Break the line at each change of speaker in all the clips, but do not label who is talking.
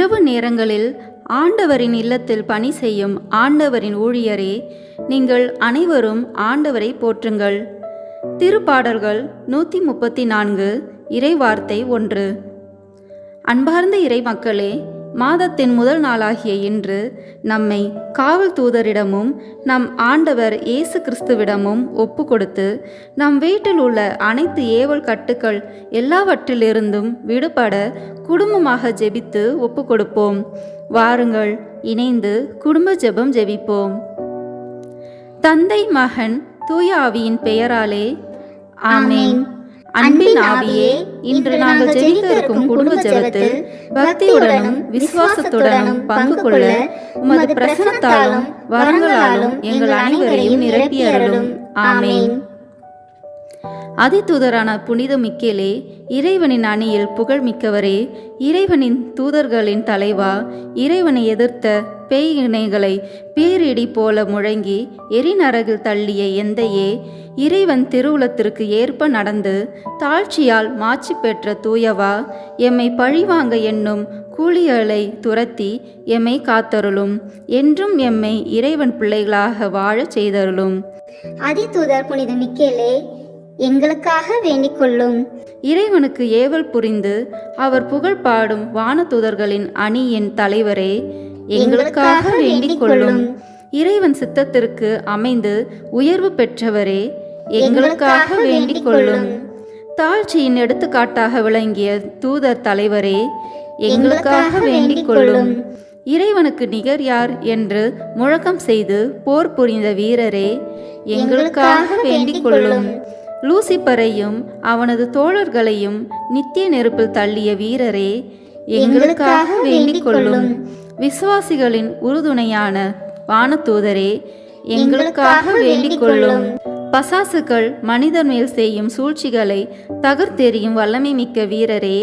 இரவு நேரங்களில் ஆண்டவரின் இல்லத்தில் பணி செய்யும் ஆண்டவரின் ஊழியரே, நீங்கள் அனைவரும் ஆண்டவரை போற்றுங்கள். திருப்பாடல்கள் 134 இறைவார்த்தை 1. அன்பார்ந்த இறை மக்களே, மாதத்தின் முதல் நாளாகிய இன்று நம்மை காவல் தூதரிடமும் நம் ஆண்டவர் இயேசு கிறிஸ்துவிடமும் ஒப்பு கொடுத்து நம் வீட்டில் உள்ள அனைத்து ஏவல் கட்டுக்கள் எல்லாவற்றிலிருந்தும் விடுபட குடும்பமாக ஜெபித்து ஒப்பு கொடுப்போம். வாருங்கள், இணைந்து குடும்ப ஜெபம் ஜெபிப்போம். தந்தை, மகன், தூய ஆவியின் பெயராலே ஆமென். அன்பின் ஆவியே, இன்று நாங்கள் ஜெபிக்க இருக்கும் குடும்ப ஜெபத்தில் பக்தியுடனும் விசுவாசத்துடனும் பங்கு கொள்ள உமது பிரசன்னத்தாலும் வரங்களாலும் எங்கள் அனைவரையும் நிரப்பியருளும். ஆமென். அதிதூதரான புனித மிக்கேலே, இறைவனின் அணியில் புகழ்மிக்கவரே, இறைவனின் தூதர்களின் தலைவா, இறைவனை எதிர்த்த பேய் இணைகளை பேரிடி போல முழங்கி எரிநரகில் தள்ளிய எந்தையே, இறைவன் திருவுளத்திற்கு ஏற்ப நடந்து தாழ்ச்சியால் மாட்சி பெற்ற தூயவா, எம்மை பழிவாங்க எண்ணும் கூலிகளை துரத்தி எம்மை காத்தருளும். என்றும் எம்மை இறைவன் பிள்ளைகளாக வாழச் செய்தருளும்.
அதிதூதர் புனித மிக்கேலே, எங்களுக்காக வேண்டிக் கொள்ளும்.
இறைவனுக்கு ஏவல் புரிந்து அவர் புகழ் பாடும் வானதூதர்களின் அணியின் தலைவரே, எங்களுக்காக வேண்டிக் கொள்ளும். இறைவன் சித்தத்திற்கு அமைந்து உயர்வு பெற்றவரே, எங்களுக்காக வேண்டிக் கொள்ளும். தாழ்ச்சியின் எடுத்துக்காட்டாக விளங்கிய தூதர் தலைவரே, எங்களுக்காக வேண்டிக் கொள்ளும். இறைவனுக்கு நிகர் யார் என்று முழக்கம் செய்து போர் புரிந்த வீரரே, எங்களுக்காக வேண்டிக் கொள்ளும். லூசிபரையும் அவனது தோழர்களையும் நித்திய நெருப்பில் தள்ளிய வீரரே, எங்களுக்காக வேண்டிக் கொள்ளும். விசுவாசிகளின் உறுதுணையான வானதூதரே, எங்களுக்காக வேண்டிக் கொள்ளும். பசாசுகள் மனிதர் மேல் செய்யும் சூழ்ச்சிகளை தகர்த்தெறியும் வல்லமை மிக்க வீரரே,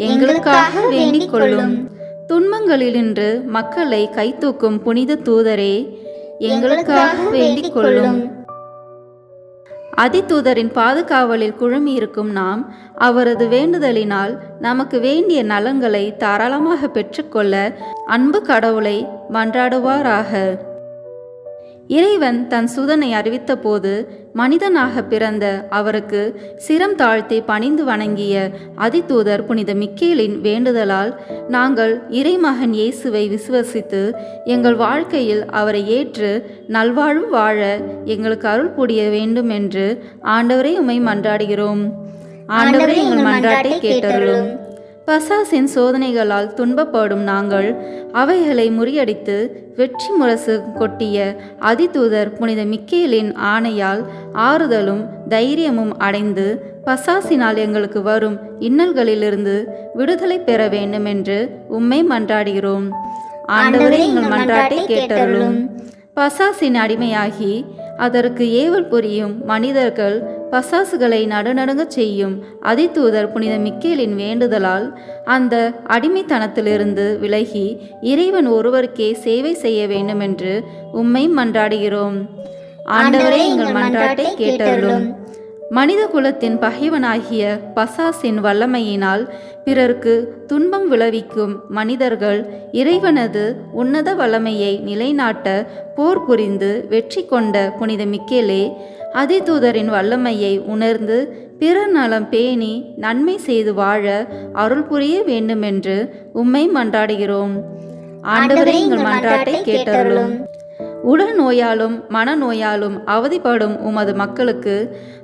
எங்களுக்காக வேண்டிக் கொள்ளும். துன்பங்களினின்று மக்களை கைதூக்கும் புனித தூதரே, எங்களுக்காக வேண்டிக் கொள்ளும். அதிதூதரின் பாதுகாவலில் குழுமி இருக்கும் நாம் அவரது வேண்டுதலினால் நமக்கு வேண்டிய நலன்களை தாராளமாக பெற்றுக்கொள்ள அன்பு கடவுளை மன்றாடுவாராக. இறைவன் தன் சுதனை அறிவித்த போது மனிதனாக பிறந்த அவருக்கு சிரம் தாழ்த்தி பணிந்து வணங்கிய அதிதூதர் புனித மிக்கேலின் வேண்டுதலால் நாங்கள் இறைமகன் இயேசுவை விசுவசித்து எங்கள் வாழ்க்கையில் அவரை ஏற்று நல்வாழ்வு வாழ எங்களுக்கு அருள் புரிய வேண்டும் என்று ஆண்டவரை உம்மை மன்றாடுகிறோம். ஆண்டவரே, எங்கள் மன்றாட்டை கேட்டருளும். பசாசின் சோதனைகளால் துன்பப்படும் நாங்கள் அவைகளை முறியடித்து வெற்றி முரசு கொட்டிய அதிதூதர் புனித மிக்கேலின் ஆணையால் ஆறுதலும் தைரியமும் அடைந்து பசாசினால் எங்களுக்கு வரும் இன்னல்களிலிருந்து விடுதலை பெற வேண்டும் என்று உம்மை மன்றாடுகிறோம். ஆண்டவரே, எங்கள் மன்றாட்டை கேட்டருளும். பசாசின் அடிமையாகி அதற்கு ஏவல் புரியும் மனிதர்கள் பசாசுகளை நடுநடுங்கச் செய்யும் அதிதூதர் புனித மிக்கேலின் வேண்டுதலால் அந்த அடிமைத்தனத்திலிருந்து விலகி இறைவன் ஒருவருக்கே சேவை செய்ய வேண்டும் என்று உம்மை மன்றாடுகிறோம். ஆண்டவரே, எங்கள் மன்றாட்டை கேட்டருளும். மனித குலத்தின் பகைவனாகிய பசாசின் வல்லமையினால் பிறருக்கு துன்பம் விளைவிக்கும் மனிதர்கள் இறைவனது உன்னத வல்லமையை நிலைநாட்ட போர் புரிந்து வெற்றி கொண்ட புனித மிக்கேலே, அதிதூதரின் வல்லமையை உணர்ந்து பிறர் நலம் பேணி நன்மை செய்து வாழ அருள் புரிய வேண்டுமென்று உம்மை மன்றாடுகிறோம். ஆண்டவரே, எங்கள் மன்றாட்டை கேட்டருளும். உடல் நோயாலும் மனநோயாலும் அவதிப்படும் உமது மக்களுக்கு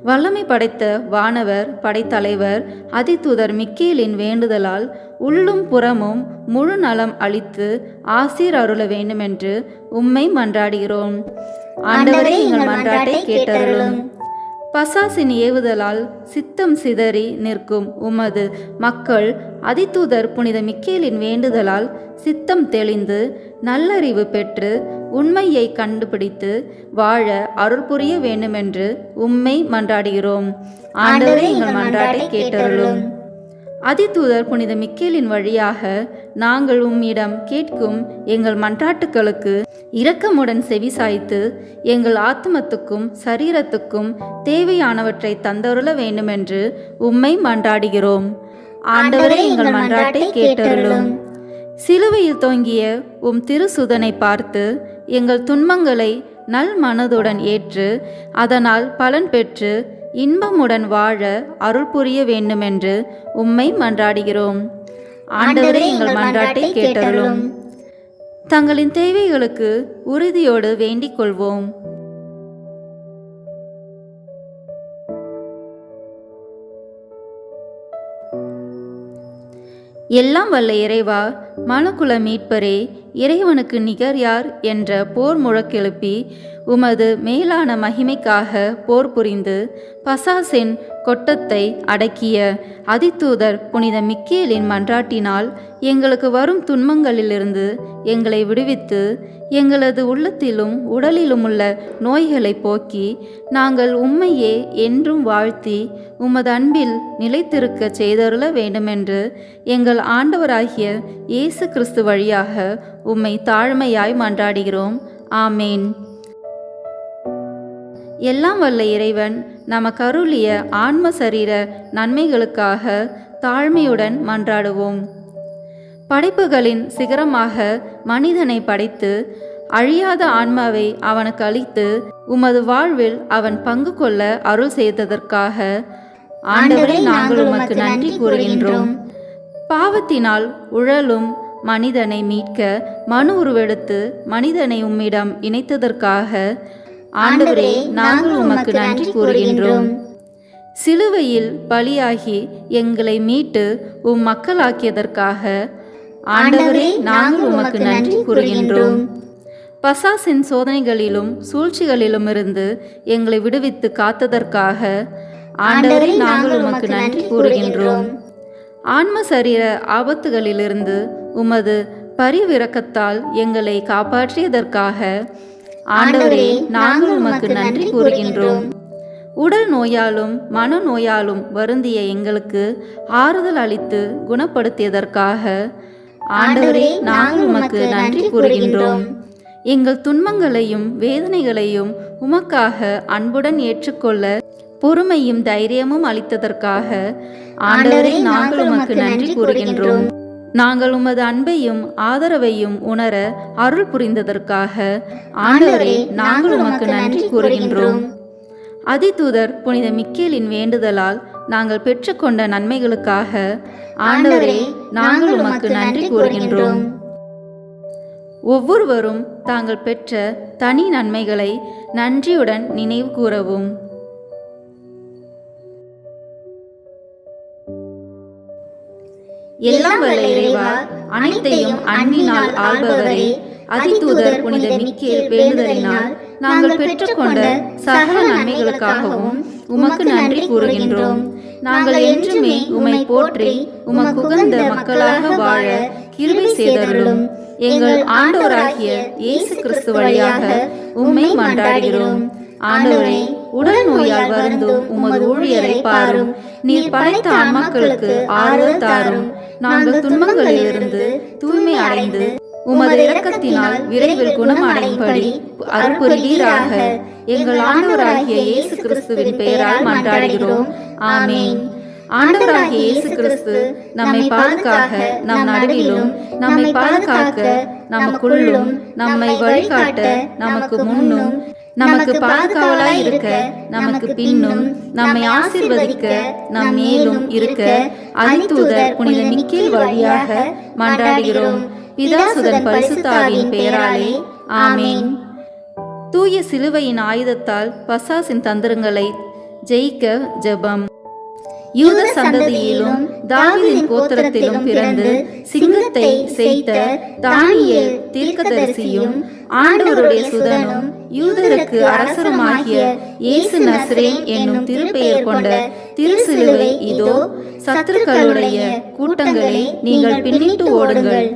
வல்லமை படைத்த வானவர் படைத்தலைவர் அதிதூதர் மிக்கேலின் வேண்டுதலால் உள்ளும் புறமும் முழு நலம் அளித்து ஆசீர் அருள வேண்டுமென்று உம்மை மன்றாடுகிறோம். ஆண்டவரே, எங்கள் மன்றாட்டை கேட்டருளும். பசாசின் ஏவுதலால் சித்தம் சிதறி நிற்கும் உமது மக்கள் அதிதூதர் புனித மிக்கேலின் வேண்டுதலால் சித்தம் தெளிந்து நல்லறிவு பெற்று உண்மையை கண்டுபிடித்து வாழ அருள் புரிய வேண்டுமென்று உம்மை மன்றாடுகிறோம். ஆண்டவரே, எங்கள் மன்றாட்டை கேட்டருளும். அதிதூதர் புனித மிக்கேலின் வழியாக நாங்கள் உம்மிடம் கேட்கும் எங்கள் மன்றாட்டுக்களுக்கு இரக்கமுடன் செவிசாய்த்து எங்கள் ஆத்மத்துக்கும் சரீரத்துக்கும் தேவையானவற்றை தந்தருள வேண்டுமென்று உம்மை மன்றாடுகிறோம். ஆண்டவரே, எங்கள் மன்றாட்டை கேட்டருளும். சிலுவையில் தொங்கிய உம் திருசுதனை பார்த்து எங்கள் துன்பங்களை நல் மனதுடன் ஏற்று அதனால் பலன் பெற்று இன்பமுடன் வாழ அருள் புரிய வேண்டுமென்று உம்மை மன்றாடுகிறோம். ஆண்டவரே, எங்கள் மன்றாட்டை கேட்டருளும். தங்களின் தேவைகளுக்கு உறுதியோடு வேண்டிக் கொள்வோம். எல்லாம் வல்ல இறைவா, மனுக்குல மீட்பரே, இறைவனுக்கு நிகர் யார் என்ற போர் முழக்கெழுப்பி உமது மேலான மகிமைக்காக போர் புரிந்து பசாசின் கொட்டத்தை அடக்கிய அதிதூதர் புனித மிக்கேலின் மன்றாட்டினால் எங்களுக்கு வரும் துன்பங்களிலிருந்து எங்களை விடுவித்து எங்களது உள்ளத்திலும் உடலிலும் உள்ள நோய்களை போக்கி நாங்கள் உம்மையே என்றும் வாழ்த்தி உமது அன்பில் நிலைத்திருக்க செய்தருள வேண்டுமென்று எங்கள் ஆண்டவராகிய இயேசு கிறிஸ்து வழியாக உம்மை தாழ்மையாய் மன்றாடுகிறோம். ஆமேன். எல்லாம் வல்ல இறைவன் நமக்கு அருளிய ஆன்ம சரீர நன்மைகளுக்காக தாழ்மையுடன் மன்றாடுவோம். படைப்புகளின் சிகரமாக மனிதனை படைத்து அழியாத ஆன்மாவை அவனுக்கு அளித்து உமது வாழ்வில் அவன் பங்கு கொள்ள அருள் செய்ததற்காக ஆண்டவரே, நாங்கள் உமக்கு நன்றி கூறுகின்றோம். பாவத்தினால் உழலும் மனிதனை மீட்க மனு உருவெடுத்து மனிதனை உம்மிடம் இணைத்ததற்காக ஆண்டவரே, நாங்கள் உமக்கு நன்றி கூறுகின்றோம். சிலுவையில் பலியாகி எங்களை மீட்டு உம் மக்களாக்கியதற்காக ஆண்டவரே, நாங்கள் உமக்கு நன்றி கூறுகின்றோம். பசாசின் சோதனைகளிலும் சூழ்ச்சிகளிலும் இருந்து எங்களை விடுவித்து காத்ததற்காக ஆண்டவரே, நாங்கள் உமக்கு நன்றி கூறுகின்றோம். ஆன்ம சரீர ஆபத்துகளிலிருந்து உமது பரிவிரக்கத்தால் எங்களை காப்பாற்றியதற்காக ஆண்டவரே, நாங்கள் உமக்கு நன்றி கூறுகின்றோம். உடல் நோயாலும் மனநோயாலும் வருந்திய எங்களுக்கு ஆறுதல் அளித்து குணப்படுத்தியதற்காக ஆண்டவரே, நாங்கள் உமக்கு நன்றி கூறுகின்றோம். எங்கள் துன்பங்களையும் வேதனைகளையும் உமக்காக அன்புடன் ஏற்றுக்கொள்ள பொறுமையும் தைரியமும் அளித்ததற்காக ஆண்டவரே, நாங்கள் உமக்கு நன்றி கூறுகின்றோம். நாங்கள் உமது அன்பையும் ஆதரவையும் உணர அருள் புரிந்ததற்காக ஆண்டவரே, நாங்கள் உமக்கு நன்றி கூறுகின்றோம். அதிதூதர் புனித மிக்கேலின் வேண்டுதலால் நாங்கள் பெற்றுக்கொண்ட நன்மைகளுக்காக ஆண்டவரே, நாங்கள் உமக்கு நன்றி கூறுகின்றோம். ஒவ்வொருவரும் தாங்கள் பெற்ற தனி நன்மைகளை நன்றியுடன் நினைவு கூறவும். எல்லாம் வல்ல இறைவா, அனைத்தையும் அன்பினால் ஆள்பவரே, அதிதூதர் புனித மிக்கேல் வேண்டுதலினால் நாங்கள் பெற்றுக்கொண்ட சகல நன்மைகளுக்காகவும் உமக்கு நன்றி கூறுகின்றோம். நாங்கள் என்றுமே உம்மை போற்றி உமக்கு உகந்த மக்களாக வாழ கிருபை செய்தருளும். எங்கள் ஆண்டவராகிய இயேசு கிறிஸ்து வழியாக உம்மை மன்றாடுகிறோம். ஆண்டவரே, உடல் நோயால் வருந்தும் உமது ஊழியரை பாரும். நீர் படைத்த ஆன்மாக்களுக்கு ஆறுதல் தாரும். நாங்கள் துன்பங்களிலிருந்து தூய்மை அடைந்து உமது இரக்கத்தினால் விரைவில் குணமடையும்படி அருள் புரிவீராக. எங்கள் ஆண்டவராகிய இயேசு கிறிஸ்துவின் பெயரால் மன்றாடுகிறோம். ஆமேன். ஆண்டவராகிய இயேசு கிறிஸ்து நம்மை பாதுகாக்க நம் நடுவிலும், நம்மை பாதுகாக்க நமக்குள்ளும், நம்மை வழிகாட்ட நமக்கு முன்னும், நமக்கு பாதுகாவலாய் இருக்க நமக்கு பின்னும், நம்மை ஆசீர்வதிக்க நம் மேலும் இருக்க அதிதூதர் புனித மிக்கேல் வழியாக மன்றாடுகிறோம். பிதாசுதன் பரிசுத்தாவின் பெயராலே ஆமேன். தூய சிலுவையின் ஆயுதத்தால் பசாசின் தந்திரங்களை ஜெயிக்க ஜெபம். யூத சந்ததியிலும் தாவீதின் கோத்திரத்திலும் பிறந்து சிங்கத்தை செய்த தானியேல் தீர்க்கதரிசியும் ஆண்டவருடைய சுதனும் யூதருக்கு அரசருமாகிய இயேசு நசரேன் என்னும் திருப்பெயர் கொண்ட திருசிலுவை இதோ. சத்துருக்களுடைய கூட்டங்களை நீங்கள் பின்னிட்டு ஓடுங்கள்.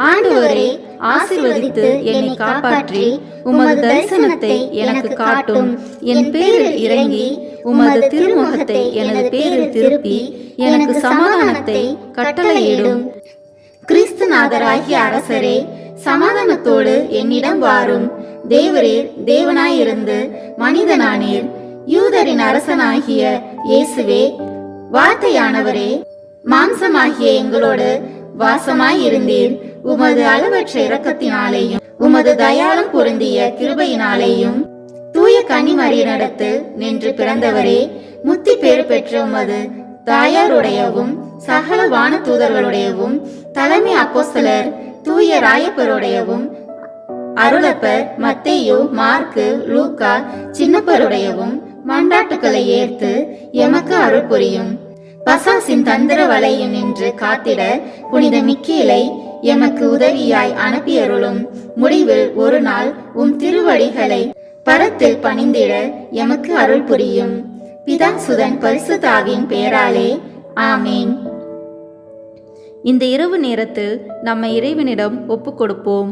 ஆண்டவரே, ஆசீர்வதித்து என்னை காப்பாற்றி உமது தரிசனத்தை எனக்கு காட்டும். என் பேரில் இறங்கி உமது திருமுகத்தை எனது பேரில் திருப்பி எனக்கு சமாதானத்தை கட்டளையிடும். கிறிஸ்துநாதராகிய அரசரே, சமாதானத்தோடு என்னிடம் வாரும். தேவரீர் தேவனாயிருந்து மனிதனானீர். யூதரின் அரசனாகிய இயேசுவே, வார்த்தையானவரே, மாம்சமாகிய எங்களோடு வாசமாயிருந்தீர். உமது அளவற்ற இரக்கத்தினாலேயும் உமது தயாளம் பொருந்திய கிருபையினாலேயும் தூய கன்னிமரியினிடத்தில் நின்று பிறந்தவரே, முத்தி பேறு பெற்ற உமது தாயாருடையவும் சகல வான தூதர்களுடையவும் தலைமை அப்போஸ்தலர் தூய ராயப்பருடையவும் அருளப்பர் மத்தேயு மார்க்கு லூக்கா சின்னப்பருடையவும் மண்டாட்டுக்களை ஏற்று எமக்கு அருள் புரியும். பசாசின் தந்திர வலையும் நின்று காத்திட புனித மிக்கேலை எமக்கு உதவியாய் அனுப்பியருளும். முடிவில் ஒரு நாள் திருவடிகளை பரத்தில் பணிந்திட எமக்கு அருள் புரியும். பிதா சுதன் பரிசுத்தாவின் பெயராலே ஆமேன். இந்த இரவு நேரத்தில் நம்மை இறைவனிடம் ஒப்புக் கொடுப்போம்.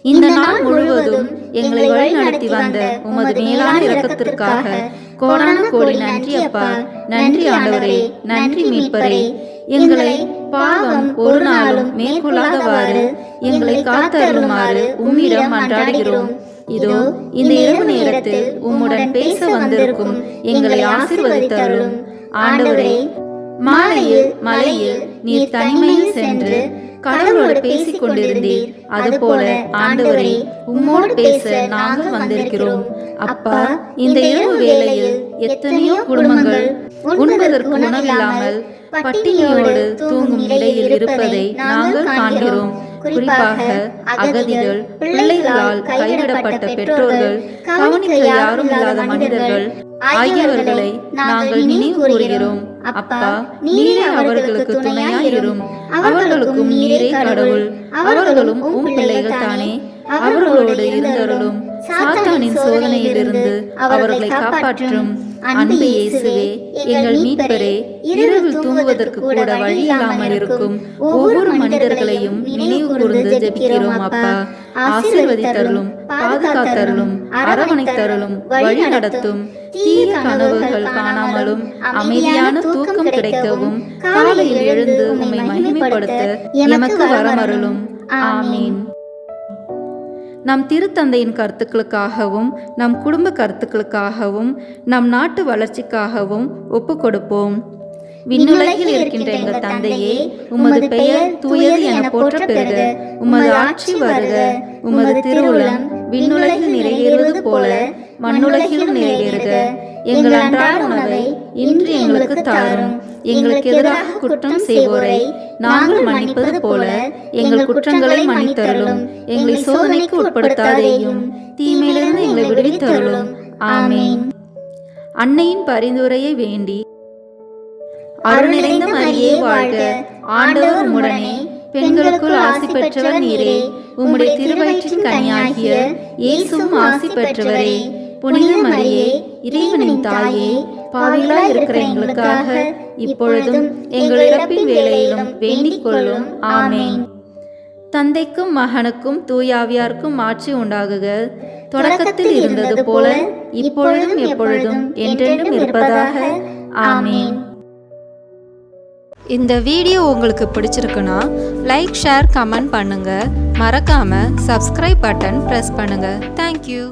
இந்த நாள் முழுவதும் எங்களை வழிநடத்தி வந்த உமது மேலான இரக்கத்திற்காக கோடான கோடி நன்றி அப்பா. நன்றி ஆண்டவரே, நன்றி மீட்பரே. எங்களை பாவம் ஒரு நாளும் மேற்கொள்ளாதவாறு எங்களை காத்தருளுமாறு உம்மிடம் மன்றாடுகிறோம். இதோ இந்த இரவு நேரத்தில் உம்முடன் பேச வந்திருக்கும் எங்களை ஆசீர்வதித்தருளும். ஆண்டவரே, மாலையில் மலையில் நீர் தனிமையில் சென்று கடவுளோடு பேசிக் கொண்டிருந்தீர். அதுபோல ஆண்டவரே, உம்மோடு பேச நாங்கள் வந்திருக்கிறோம். அப்பா, இந்த இரவு வேளையில் எத்தனையோ குடும்பங்கள் உண்பதற்கு உணவில்லாமல் பட்டினியோடு தூங்கும் நிலையில் இருப்பதை நாங்கள் காண்கிறோம். குறிப்பாக அகதிகள், பிள்ளைகளால் கைவிடப்பட்ட பெற்றோர்கள், கவனிக்க யாரும் இல்லாத மனிதர்கள் ஆகியவர்களை நாங்கள் நினைவு கூறுகிறோம். அப்பா, நீரே அவர்களுக்கு துணையாயிரும். அவர்களுக்கும் நீரே கடவுள். அவர்களும் உம் பிள்ளைகள் தானே. அவர்களோடு இருந்தருளும். சாத்தானின் சோதனையிலிருந்து அவர்களை காப்பாற்றும். அன்பு இயேசுவே, எங்கள் மீட்பரே, இரவில் தூங்குவதற்கு கூட வழி இல்லாமல் இருக்கும் ஒவ்வொரு மனிதர்களையும் நினைவு கூர்ந்து ஜெபிக்கிறோம். அப்பா, ஆசீர்வதித்தருளும், பாதுகாத்தருளும், அரவணைத்தருளும், வழி நடத்தும். தீய கனவுகள் காணாமலும் அமைதியான தூக்கம் கிடைக்கவும் காலையில் எழுந்து உம்மை மகிமைப்படுத்த எமக்கு வரமருளும். ஆமீன். நம் திருத்தந்தையின் கருத்துக்களுக்காகவும் நம் குடும்ப கருத்துக்களுக்காகவும் நம் நாட்டு வளர்ச்சிக்காகவும் ஒப்பு கொடுப்போம். விண்ணுலகில் இருக்கின்ற எங்கள் தந்தையே, உமது பெயர் தூயது என போற்ற பெறுக. உமது ஆட்சி வருக. உமது திருவுளம் விண்ணுலகில் நிறைவேறுவது போல மண்ணுலகிலும் நிறைவேறுக. எங்கள் அன்றாட உணவை இன்று எங்களுக்கு தாரும். எங்களுக்கு எதிராக குற்றம் செய்வோரை நாங்கள் மன்னிப்பது போல எங்கள் குற்றங்களை மன்னித்தருளும். எங்களை சோதனைக்கு உட்படுத்தாதேயும், தீமையிலிருந்து எங்களை விடுவித்தருளும். ஆமேன். அன்னையின் பரிந்துரையை வேண்டி, அருள் நிறைந்த மரியே வாழ்க, ஆண்டவர் உம்முடனே, பெண்களுக்குள் ஆசி பெற்றவர் நீரே. உம்முடைய திருவயிற்றின் கனியாகிய இயேசுவும் ஆசி பெற்றவரே. புனித மரியே, இறைவனின் தாயே, பாவிகளாய் இருக்கிற எங்களுக்காக இப்பொழுதும் எங்கள் இறப்பின் வேளையிலும் வேண்டிக் கொள்ளும். ஆமேன். தந்தைக்கும் மகனுக்கும் தூயாவியாருக்கும் ஆட்சி உண்டாகுக. தொடக்கத்தில் இருந்தது போல இப்பொழுதும் எப்பொழுதும் என்றென்றும் இருப்பதாக. ஆமேன். இந்த வீடியோ உங்களுக்கு பிடிச்சிருக்குன்னா லைக், ஷேர், கமெண்ட் பண்ணுங்க. மறக்காம சப்ஸ்கிரைப் பட்டன் பிரஸ் பண்ணுங்க. தேங்க்யூ.